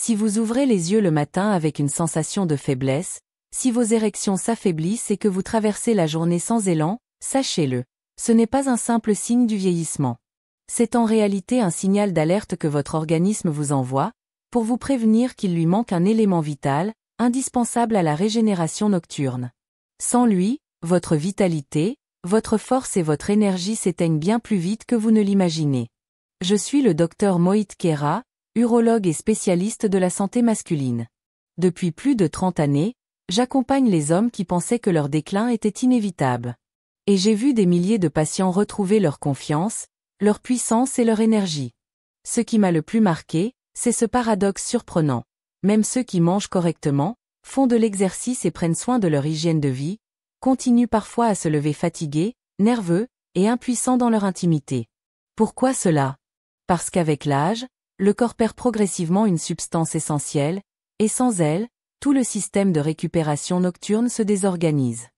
Si vous ouvrez les yeux le matin avec une sensation de faiblesse, si vos érections s'affaiblissent et que vous traversez la journée sans élan, sachez-le, ce n'est pas un simple signe du vieillissement. C'est en réalité un signal d'alerte que votre organisme vous envoie, pour vous prévenir qu'il lui manque un élément vital, indispensable à la régénération nocturne. Sans lui, votre vitalité, votre force et votre énergie s'éteignent bien plus vite que vous ne l'imaginez. Je suis le docteur Mohit Khera, urologue et spécialiste de la santé masculine. Depuis plus de 30 années, j'accompagne les hommes qui pensaient que leur déclin était inévitable. Et j'ai vu des milliers de patients retrouver leur confiance, leur puissance et leur énergie. Ce qui m'a le plus marqué, c'est ce paradoxe surprenant. Même ceux qui mangent correctement, font de l'exercice et prennent soin de leur hygiène de vie, continuent parfois à se lever fatigués, nerveux et impuissants dans leur intimité. Pourquoi cela? Parce qu'avec l'âge, le corps perd progressivement une substance essentielle, et sans elle, tout le système de récupération nocturne se désorganise.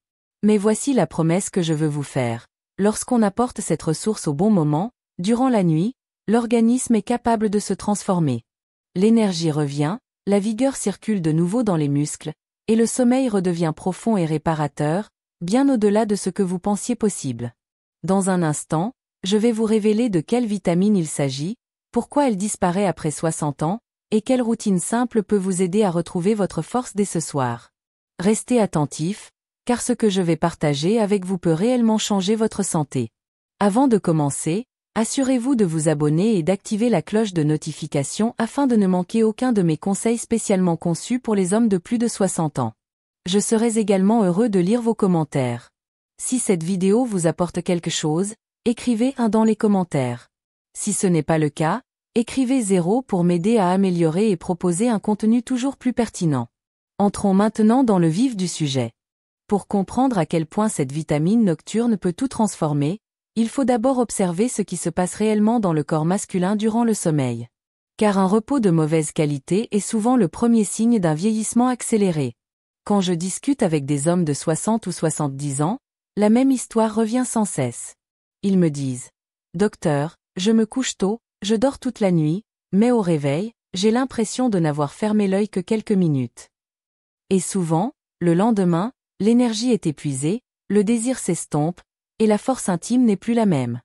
Mais voici la promesse que je veux vous faire. Lorsqu'on apporte cette ressource au bon moment, durant la nuit, l'organisme est capable de se transformer. L'énergie revient, la vigueur circule de nouveau dans les muscles, et le sommeil redevient profond et réparateur, bien au-delà de ce que vous pensiez possible. Dans un instant, je vais vous révéler de quelle vitamine il s'agit, pourquoi elle disparaît après 60 ans, et quelle routine simple peut vous aider à retrouver votre force dès ce soir. Restez attentifs, car ce que je vais partager avec vous peut réellement changer votre santé. Avant de commencer, assurez-vous de vous abonner et d'activer la cloche de notification afin de ne manquer aucun de mes conseils spécialement conçus pour les hommes de plus de 60 ans. Je serai également heureux de lire vos commentaires. Si cette vidéo vous apporte quelque chose, écrivez 1 dans les commentaires. Si ce n'est pas le cas, écrivez 0 pour m'aider à améliorer et proposer un contenu toujours plus pertinent. Entrons maintenant dans le vif du sujet. Pour comprendre à quel point cette vitamine nocturne peut tout transformer, il faut d'abord observer ce qui se passe réellement dans le corps masculin durant le sommeil. Car un repos de mauvaise qualité est souvent le premier signe d'un vieillissement accéléré. Quand je discute avec des hommes de 60 ou 70 ans, la même histoire revient sans cesse. Ils me disent « Docteur, je me couche tôt, je dors toute la nuit, mais au réveil, j'ai l'impression de n'avoir fermé l'œil que quelques minutes. » Et souvent, le lendemain, l'énergie est épuisée, le désir s'estompe, et la force intime n'est plus la même.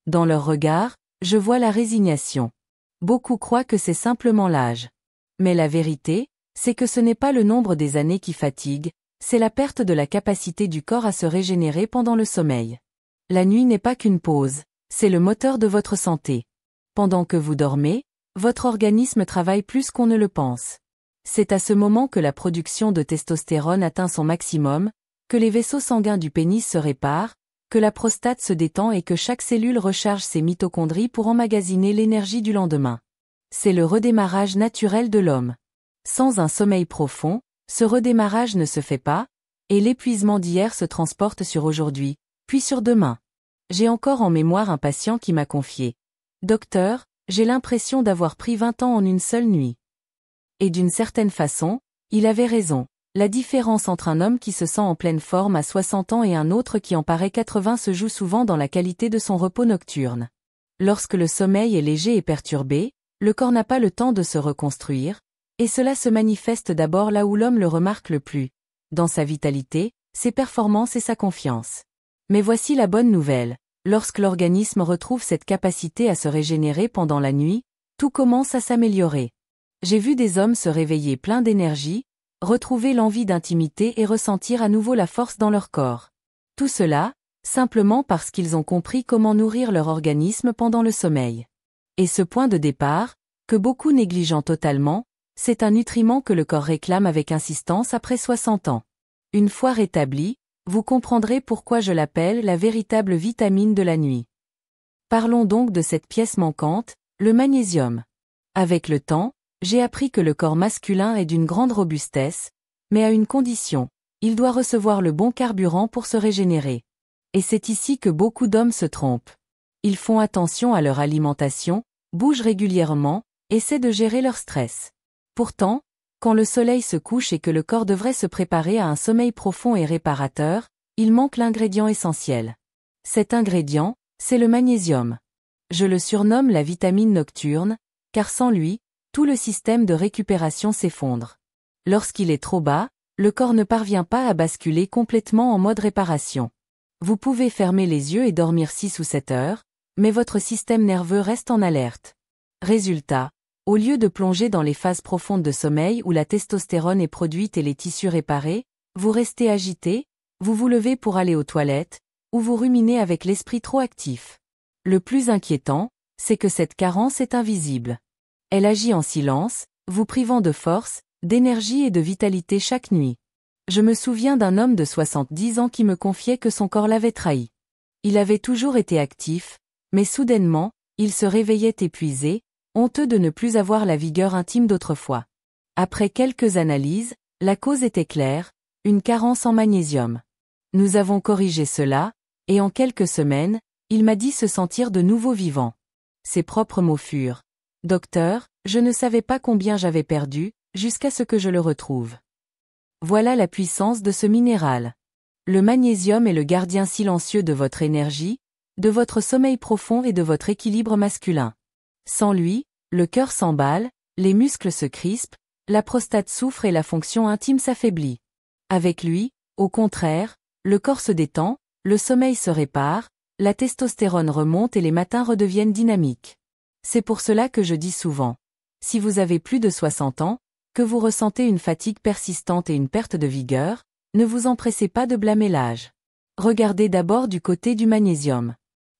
Dans leur regard, je vois la résignation. Beaucoup croient que c'est simplement l'âge. Mais la vérité, c'est que ce n'est pas le nombre des années qui fatigue, c'est la perte de la capacité du corps à se régénérer pendant le sommeil. La nuit n'est pas qu'une pause, c'est le moteur de votre santé. Pendant que vous dormez, votre organisme travaille plus qu'on ne le pense. C'est à ce moment que la production de testostérone atteint son maximum, que les vaisseaux sanguins du pénis se réparent, que la prostate se détend et que chaque cellule recharge ses mitochondries pour emmagasiner l'énergie du lendemain. C'est le redémarrage naturel de l'homme. Sans un sommeil profond, ce redémarrage ne se fait pas, et l'épuisement d'hier se transporte sur aujourd'hui, puis sur demain. J'ai encore en mémoire un patient qui m'a confié « Docteur, j'ai l'impression d'avoir pris 20 ans en une seule nuit. » Et d'une certaine façon, il avait raison. La différence entre un homme qui se sent en pleine forme à 60 ans et un autre qui en paraît 80 se joue souvent dans la qualité de son repos nocturne. Lorsque le sommeil est léger et perturbé, le corps n'a pas le temps de se reconstruire, et cela se manifeste d'abord là où l'homme le remarque le plus, dans sa vitalité, ses performances et sa confiance. Mais voici la bonne nouvelle, lorsque l'organisme retrouve cette capacité à se régénérer pendant la nuit, tout commence à s'améliorer. J'ai vu des hommes se réveiller pleins d'énergie, retrouver l'envie d'intimité et ressentir à nouveau la force dans leur corps. Tout cela, simplement parce qu'ils ont compris comment nourrir leur organisme pendant le sommeil. Et ce point de départ, que beaucoup négligent totalement, c'est un nutriment que le corps réclame avec insistance après 60 ans. Une fois rétabli, vous comprendrez pourquoi je l'appelle la véritable vitamine de la nuit. Parlons donc de cette pièce manquante, le magnésium. Avec le temps, j'ai appris que le corps masculin est d'une grande robustesse, mais à une condition, il doit recevoir le bon carburant pour se régénérer. Et c'est ici que beaucoup d'hommes se trompent. Ils font attention à leur alimentation, bougent régulièrement, essaient de gérer leur stress. Pourtant, quand le soleil se couche et que le corps devrait se préparer à un sommeil profond et réparateur, il manque l'ingrédient essentiel. Cet ingrédient, c'est le magnésium. Je le surnomme la vitamine nocturne, car sans lui, tout le système de récupération s'effondre. Lorsqu'il est trop bas, le corps ne parvient pas à basculer complètement en mode réparation. Vous pouvez fermer les yeux et dormir 6 ou 7 heures, mais votre système nerveux reste en alerte. Résultat, au lieu de plonger dans les phases profondes de sommeil où la testostérone est produite et les tissus réparés, vous restez agité, vous vous levez pour aller aux toilettes, ou vous ruminez avec l'esprit trop actif. Le plus inquiétant, c'est que cette carence est invisible. Elle agit en silence, vous privant de force, d'énergie et de vitalité chaque nuit. Je me souviens d'un homme de 70 ans qui me confiait que son corps l'avait trahi. Il avait toujours été actif, mais soudainement, il se réveillait épuisé, honteux de ne plus avoir la vigueur intime d'autrefois. Après quelques analyses, la cause était claire, une carence en magnésium. Nous avons corrigé cela, et en quelques semaines, il m'a dit se sentir de nouveau vivant. Ses propres mots furent: « Docteur, je ne savais pas combien j'avais perdu, jusqu'à ce que je le retrouve. » Voilà la puissance de ce minéral. Le magnésium est le gardien silencieux de votre énergie, de votre sommeil profond et de votre équilibre masculin. Sans lui, le cœur s'emballe, les muscles se crispent, la prostate souffre et la fonction intime s'affaiblit. Avec lui, au contraire, le corps se détend, le sommeil se répare, la testostérone remonte et les matins redeviennent dynamiques. C'est pour cela que je dis souvent: si vous avez plus de 60 ans, que vous ressentez une fatigue persistante et une perte de vigueur, ne vous empressez pas de blâmer l'âge. Regardez d'abord du côté du magnésium.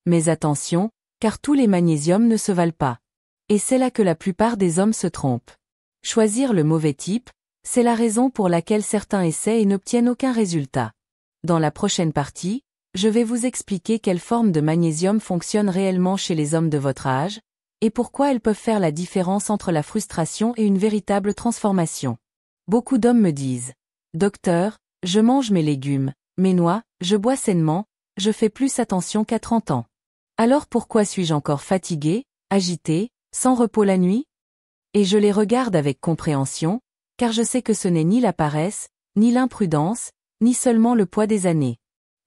Mais attention, car tous les magnésiums ne se valent pas. Et c'est là que la plupart des hommes se trompent. Choisir le mauvais type, c'est la raison pour laquelle certains essaient et n'obtiennent aucun résultat. Dans la prochaine partie, je vais vous expliquer quelle forme de magnésium fonctionne réellement chez les hommes de votre âge, et pourquoi elles peuvent faire la différence entre la frustration et une véritable transformation. Beaucoup d'hommes me disent: « Docteur, je mange mes légumes, mes noix, je bois sainement, je fais plus attention qu'à 30 ans. Alors pourquoi suis-je encore fatigué, agité, sans repos la nuit ?» Et je les regarde avec compréhension, car je sais que ce n'est ni la paresse, ni l'imprudence, ni seulement le poids des années.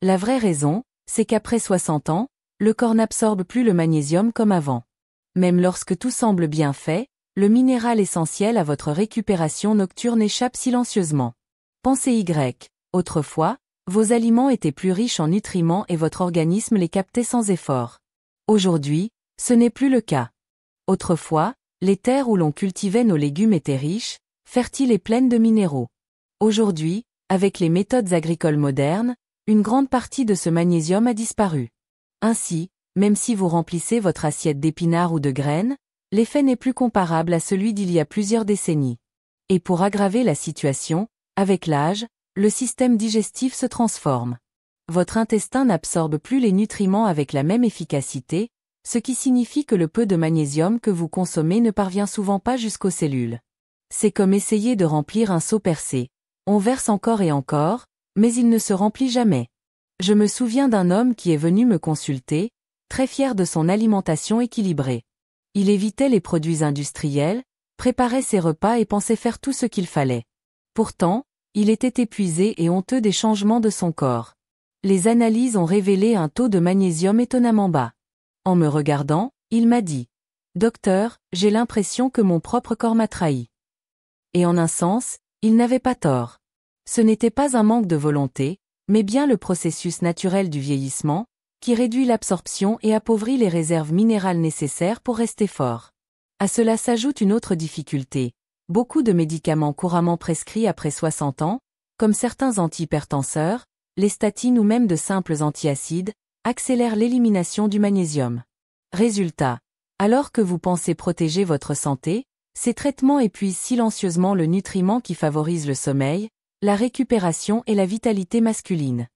La vraie raison, c'est qu'après 60 ans, le corps n'absorbe plus le magnésium comme avant. Même lorsque tout semble bien fait, le minéral essentiel à votre récupération nocturne échappe silencieusement. Pensez Y. Autrefois, vos aliments étaient plus riches en nutriments et votre organisme les captait sans effort. Aujourd'hui, ce n'est plus le cas. Autrefois, les terres où l'on cultivait nos légumes étaient riches, fertiles et pleines de minéraux. Aujourd'hui, avec les méthodes agricoles modernes, une grande partie de ce magnésium a disparu. Ainsi, même si vous remplissez votre assiette d'épinards ou de graines, l'effet n'est plus comparable à celui d'il y a plusieurs décennies. Et pour aggraver la situation, avec l'âge, le système digestif se transforme. Votre intestin n'absorbe plus les nutriments avec la même efficacité, ce qui signifie que le peu de magnésium que vous consommez ne parvient souvent pas jusqu'aux cellules. C'est comme essayer de remplir un seau percé. On verse encore et encore, mais il ne se remplit jamais. Je me souviens d'un homme qui est venu me consulter, très fier de son alimentation équilibrée. Il évitait les produits industriels, préparait ses repas et pensait faire tout ce qu'il fallait. Pourtant, il était épuisé et honteux des changements de son corps. Les analyses ont révélé un taux de magnésium étonnamment bas. En me regardant, il m'a dit: « Docteur, j'ai l'impression que mon propre corps m'a trahi. » Et en un sens, il n'avait pas tort. Ce n'était pas un manque de volonté, mais bien le processus naturel du vieillissement, qui réduit l'absorption et appauvrit les réserves minérales nécessaires pour rester fort. À cela s'ajoute une autre difficulté. Beaucoup de médicaments couramment prescrits après 60 ans, comme certains antihypertenseurs, les statines ou même de simples antiacides, accélèrent l'élimination du magnésium. Résultat, alors que vous pensez protéger votre santé, ces traitements épuisent silencieusement le nutriment qui favorise le sommeil, la récupération et la vitalité masculine.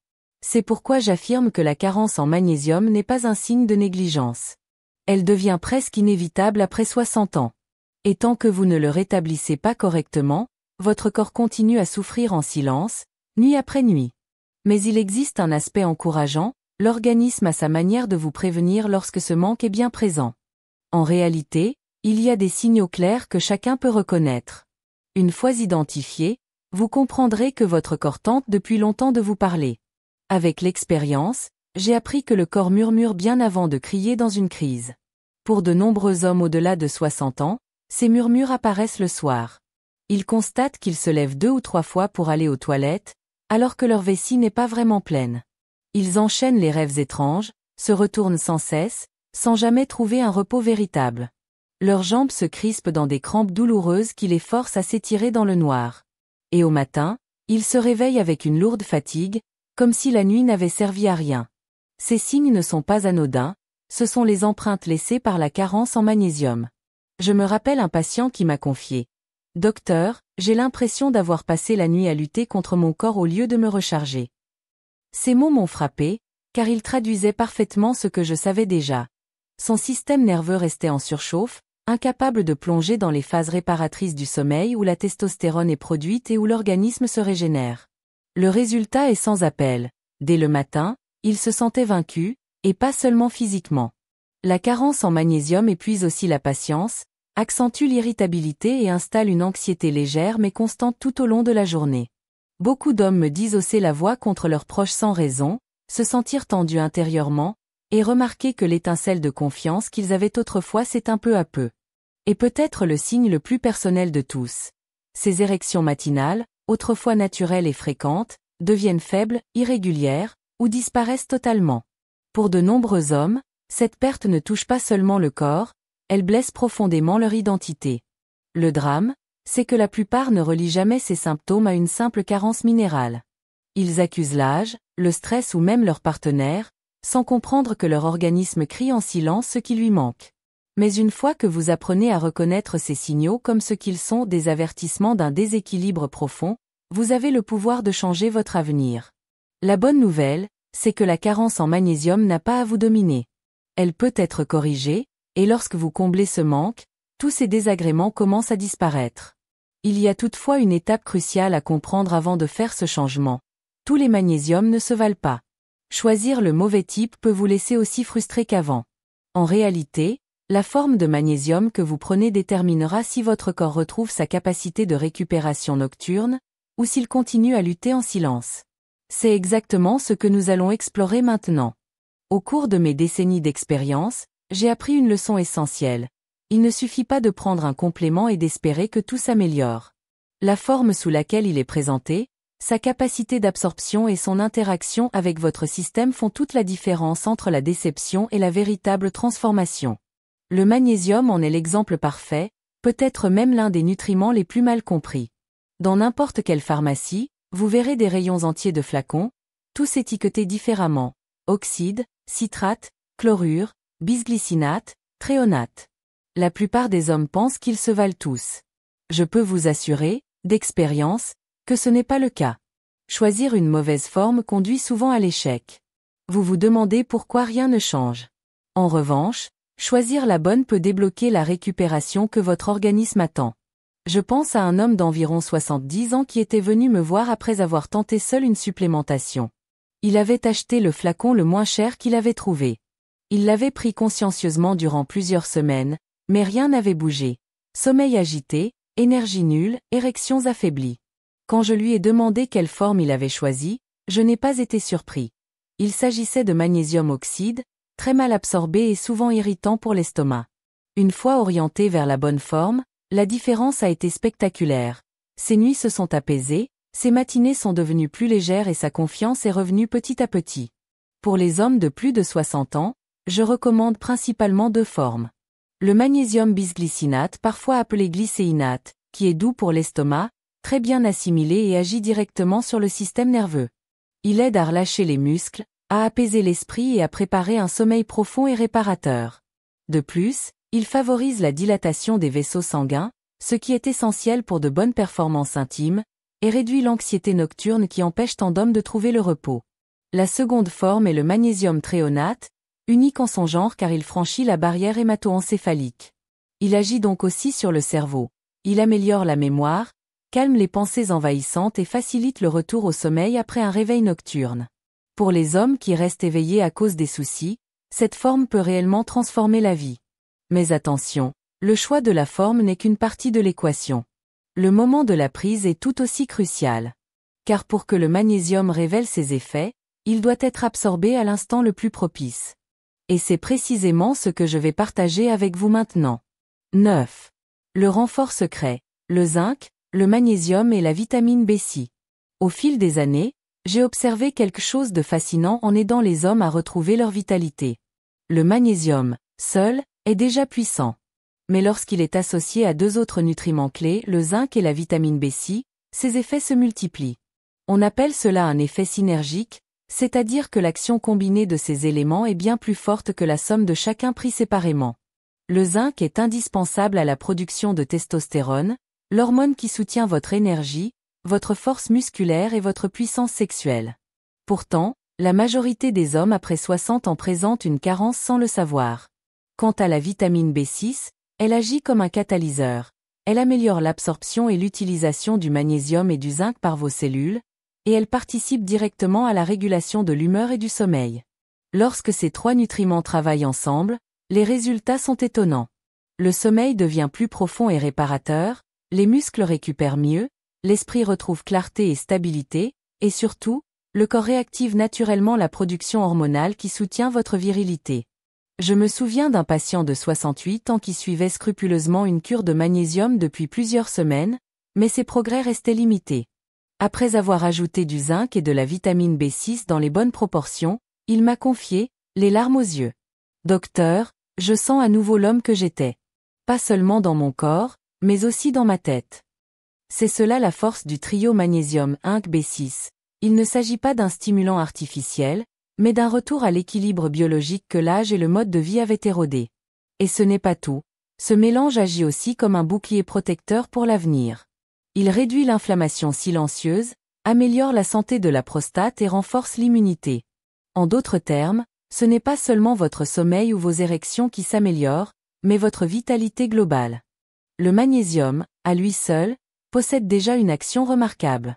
C'est pourquoi j'affirme que la carence en magnésium n'est pas un signe de négligence. Elle devient presque inévitable après 60 ans. Et tant que vous ne le rétablissez pas correctement, votre corps continue à souffrir en silence, nuit après nuit. Mais il existe un aspect encourageant, l'organisme a sa manière de vous prévenir lorsque ce manque est bien présent. En réalité, il y a des signaux clairs que chacun peut reconnaître. Une fois identifiés, vous comprendrez que votre corps tente depuis longtemps de vous parler. Avec l'expérience, j'ai appris que le corps murmure bien avant de crier dans une crise. Pour de nombreux hommes au-delà de 60 ans, ces murmures apparaissent le soir. Ils constatent qu'ils se lèvent 2 ou 3 fois pour aller aux toilettes, alors que leur vessie n'est pas vraiment pleine. Ils enchaînent les rêves étranges, se retournent sans cesse, sans jamais trouver un repos véritable. Leurs jambes se crispent dans des crampes douloureuses qui les forcent à s'étirer dans le noir. Et au matin, ils se réveillent avec une lourde fatigue, comme si la nuit n'avait servi à rien. Ces signes ne sont pas anodins, ce sont les empreintes laissées par la carence en magnésium. Je me rappelle un patient qui m'a confié: « Docteur, j'ai l'impression d'avoir passé la nuit à lutter contre mon corps au lieu de me recharger. » Ces mots m'ont frappé, car ils traduisaient parfaitement ce que je savais déjà. Son système nerveux restait en surchauffe, incapable de plonger dans les phases réparatrices du sommeil où la testostérone est produite et où l'organisme se régénère. Le résultat est sans appel. Dès le matin, il se sentait vaincu, et pas seulement physiquement. La carence en magnésium épuise aussi la patience, accentue l'irritabilité et installe une anxiété légère mais constante tout au long de la journée. Beaucoup d'hommes me disent hausser la voix contre leurs proches sans raison, se sentir tendus intérieurement, et remarquer que l'étincelle de confiance qu'ils avaient autrefois s'éteint peu à peu. Et peut-être le signe le plus personnel de tous. Ces érections matinales, autrefois naturelles et fréquentes, deviennent faibles, irrégulières, ou disparaissent totalement. Pour de nombreux hommes, cette perte ne touche pas seulement le corps, elle blesse profondément leur identité. Le drame, c'est que la plupart ne relient jamais ces symptômes à une simple carence minérale. Ils accusent l'âge, le stress ou même leur partenaire, sans comprendre que leur organisme crie en silence ce qui lui manque. Mais une fois que vous apprenez à reconnaître ces signaux comme ce qu'ils sont, des avertissements d'un déséquilibre profond, vous avez le pouvoir de changer votre avenir. La bonne nouvelle, c'est que la carence en magnésium n'a pas à vous dominer. Elle peut être corrigée, et lorsque vous comblez ce manque, tous ces désagréments commencent à disparaître. Il y a toutefois une étape cruciale à comprendre avant de faire ce changement. Tous les magnésiums ne se valent pas. Choisir le mauvais type peut vous laisser aussi frustré qu'avant. En réalité, la forme de magnésium que vous prenez déterminera si votre corps retrouve sa capacité de récupération nocturne, ou s'il continue à lutter en silence. C'est exactement ce que nous allons explorer maintenant. Au cours de mes décennies d'expérience, j'ai appris une leçon essentielle. Il ne suffit pas de prendre un complément et d'espérer que tout s'améliore. La forme sous laquelle il est présenté, sa capacité d'absorption et son interaction avec votre système font toute la différence entre la déception et la véritable transformation. Le magnésium en est l'exemple parfait, peut-être même l'un des nutriments les plus mal compris. Dans n'importe quelle pharmacie, vous verrez des rayons entiers de flacons, tous étiquetés différemment: oxyde, citrate, chlorure, bisglycinate, thréonate. La plupart des hommes pensent qu'ils se valent tous. Je peux vous assurer, d'expérience, que ce n'est pas le cas. Choisir une mauvaise forme conduit souvent à l'échec. Vous vous demandez pourquoi rien ne change. En revanche, choisir la bonne peut débloquer la récupération que votre organisme attend. Je pense à un homme d'environ 70 ans qui était venu me voir après avoir tenté seul une supplémentation. Il avait acheté le flacon le moins cher qu'il avait trouvé. Il l'avait pris consciencieusement durant plusieurs semaines, mais rien n'avait bougé. Sommeil agité, énergie nulle, érections affaiblies. Quand je lui ai demandé quelle forme il avait choisie, je n'ai pas été surpris. Il s'agissait de magnésium oxyde, très mal absorbé et souvent irritant pour l'estomac. Une fois orienté vers la bonne forme, la différence a été spectaculaire. Ses nuits se sont apaisées, ses matinées sont devenues plus légères et sa confiance est revenue petit à petit. Pour les hommes de plus de 60 ans, je recommande principalement 2 formes. Le magnésium bisglycinate, parfois appelé glycéinate, qui est doux pour l'estomac, très bien assimilé et agit directement sur le système nerveux. Il aide à relâcher les muscles, à apaiser l'esprit et à préparer un sommeil profond et réparateur. De plus, il favorise la dilatation des vaisseaux sanguins, ce qui est essentiel pour de bonnes performances intimes, et réduit l'anxiété nocturne qui empêche tant d'hommes de trouver le repos. La seconde forme est le magnésium thréonate, unique en son genre car il franchit la barrière hémato-encéphalique. Il agit donc aussi sur le cerveau. Il améliore la mémoire, calme les pensées envahissantes et facilite le retour au sommeil après un réveil nocturne. Pour les hommes qui restent éveillés à cause des soucis, cette forme peut réellement transformer la vie. Mais attention, le choix de la forme n'est qu'une partie de l'équation. Le moment de la prise est tout aussi crucial. Car pour que le magnésium révèle ses effets, il doit être absorbé à l'instant le plus propice. Et c'est précisément ce que je vais partager avec vous maintenant. 9. Le renfort secret, le zinc, le magnésium et la vitamine B6. Au fil des années, j'ai observé quelque chose de fascinant en aidant les hommes à retrouver leur vitalité. Le magnésium, seul, est déjà puissant. Mais lorsqu'il est associé à deux autres nutriments clés, le zinc et la vitamine B6, ses effets se multiplient. On appelle cela un effet synergique, c'est-à-dire que l'action combinée de ces éléments est bien plus forte que la somme de chacun pris séparément. Le zinc est indispensable à la production de testostérone, l'hormone qui soutient votre énergie, votre force musculaire et votre puissance sexuelle. Pourtant, la majorité des hommes après 60 ans présentent une carence sans le savoir. Quant à la vitamine B6, elle agit comme un catalyseur. Elle améliore l'absorption et l'utilisation du magnésium et du zinc par vos cellules, et elle participe directement à la régulation de l'humeur et du sommeil. Lorsque ces trois nutriments travaillent ensemble, les résultats sont étonnants. Le sommeil devient plus profond et réparateur, les muscles récupèrent mieux, l'esprit retrouve clarté et stabilité, et surtout, le corps réactive naturellement la production hormonale qui soutient votre virilité. Je me souviens d'un patient de 68 ans qui suivait scrupuleusement une cure de magnésium depuis plusieurs semaines, mais ses progrès restaient limités. Après avoir ajouté du zinc et de la vitamine B6 dans les bonnes proportions, il m'a confié, les larmes aux yeux. Docteur, je sens à nouveau l'homme que j'étais. Pas seulement dans mon corps, mais aussi dans ma tête. C'est cela la force du trio magnésium-zinc-B6. Il ne s'agit pas d'un stimulant artificiel, mais d'un retour à l'équilibre biologique que l'âge et le mode de vie avaient érodé. Et ce n'est pas tout. Ce mélange agit aussi comme un bouclier protecteur pour l'avenir. Il réduit l'inflammation silencieuse, améliore la santé de la prostate et renforce l'immunité. En d'autres termes, ce n'est pas seulement votre sommeil ou vos érections qui s'améliorent, mais votre vitalité globale. Le magnésium, à lui seul, possède déjà une action remarquable.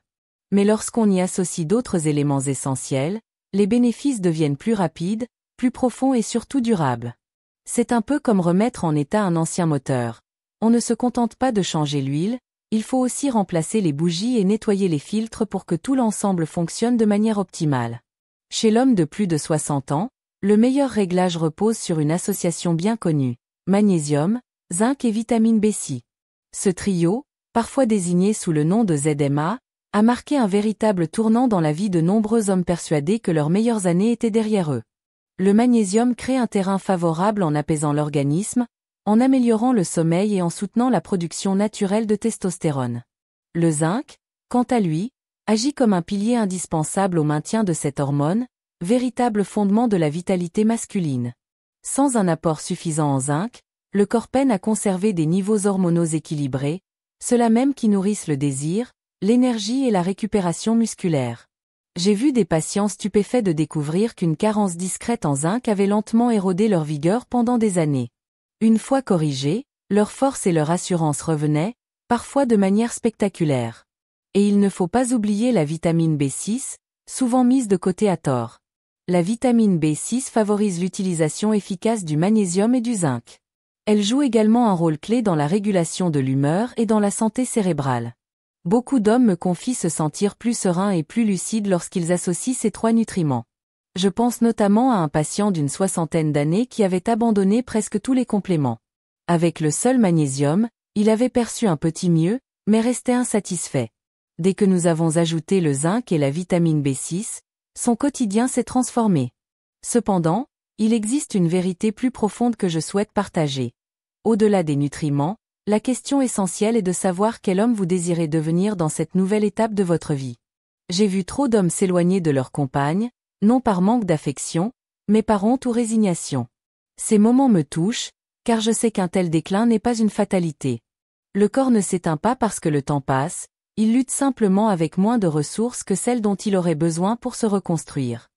Mais lorsqu'on y associe d'autres éléments essentiels, les bénéfices deviennent plus rapides, plus profonds et surtout durables. C'est un peu comme remettre en état un ancien moteur. On ne se contente pas de changer l'huile, il faut aussi remplacer les bougies et nettoyer les filtres pour que tout l'ensemble fonctionne de manière optimale. Chez l'homme de plus de 60 ans, le meilleur réglage repose sur une association bien connue, magnésium, zinc et vitamine B6. Ce trio, parfois désigné sous le nom de ZMA, a marqué un véritable tournant dans la vie de nombreux hommes persuadés que leurs meilleures années étaient derrière eux. Le magnésium crée un terrain favorable en apaisant l'organisme, en améliorant le sommeil et en soutenant la production naturelle de testostérone. Le zinc, quant à lui, agit comme un pilier indispensable au maintien de cette hormone, véritable fondement de la vitalité masculine. Sans un apport suffisant en zinc, le corps peine à conserver des niveaux hormonaux équilibrés, ceux-là même qui nourrissent le désir, l'énergie et la récupération musculaire. J'ai vu des patients stupéfaits de découvrir qu'une carence discrète en zinc avait lentement érodé leur vigueur pendant des années. Une fois corrigées, leur force et leur assurance revenaient, parfois de manière spectaculaire. Et il ne faut pas oublier la vitamine B6, souvent mise de côté à tort. La vitamine B6 favorise l'utilisation efficace du magnésium et du zinc. Elle joue également un rôle clé dans la régulation de l'humeur et dans la santé cérébrale. Beaucoup d'hommes me confient se sentir plus sereins et plus lucides lorsqu'ils associent ces trois nutriments. Je pense notamment à un patient d'une 60aine d'années qui avait abandonné presque tous les compléments. Avec le seul magnésium, il avait perçu un petit mieux, mais restait insatisfait. Dès que nous avons ajouté le zinc et la vitamine B6, son quotidien s'est transformé. Cependant, il existe une vérité plus profonde que je souhaite partager. Au-delà des nutriments, la question essentielle est de savoir quel homme vous désirez devenir dans cette nouvelle étape de votre vie. J'ai vu trop d'hommes s'éloigner de leur compagne, non par manque d'affection, mais par honte ou résignation. Ces moments me touchent, car je sais qu'un tel déclin n'est pas une fatalité. Le corps ne s'éteint pas parce que le temps passe, il lutte simplement avec moins de ressources que celles dont il aurait besoin pour se reconstruire.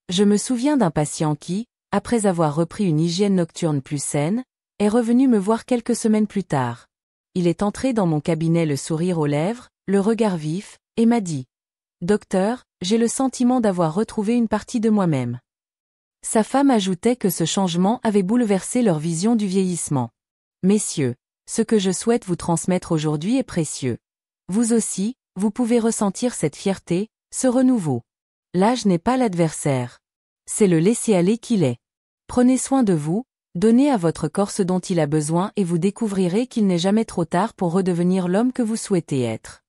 Je me souviens d'un patient qui, après avoir repris une hygiène nocturne plus saine, est revenu me voir quelques semaines plus tard. Il est entré dans mon cabinet le sourire aux lèvres, le regard vif, et m'a dit « Docteur, j'ai le sentiment d'avoir retrouvé une partie de moi-même. » Sa femme ajoutait que ce changement avait bouleversé leur vision du vieillissement. Messieurs, ce que je souhaite vous transmettre aujourd'hui est précieux. Vous aussi, vous pouvez ressentir cette fierté, ce renouveau. L'âge n'est pas l'adversaire. C'est le laisser-aller qu'il est. Prenez soin de vous, Donnez à votre corps ce dont il a besoin et vous découvrirez qu'il n'est jamais trop tard pour redevenir l'homme que vous souhaitez être.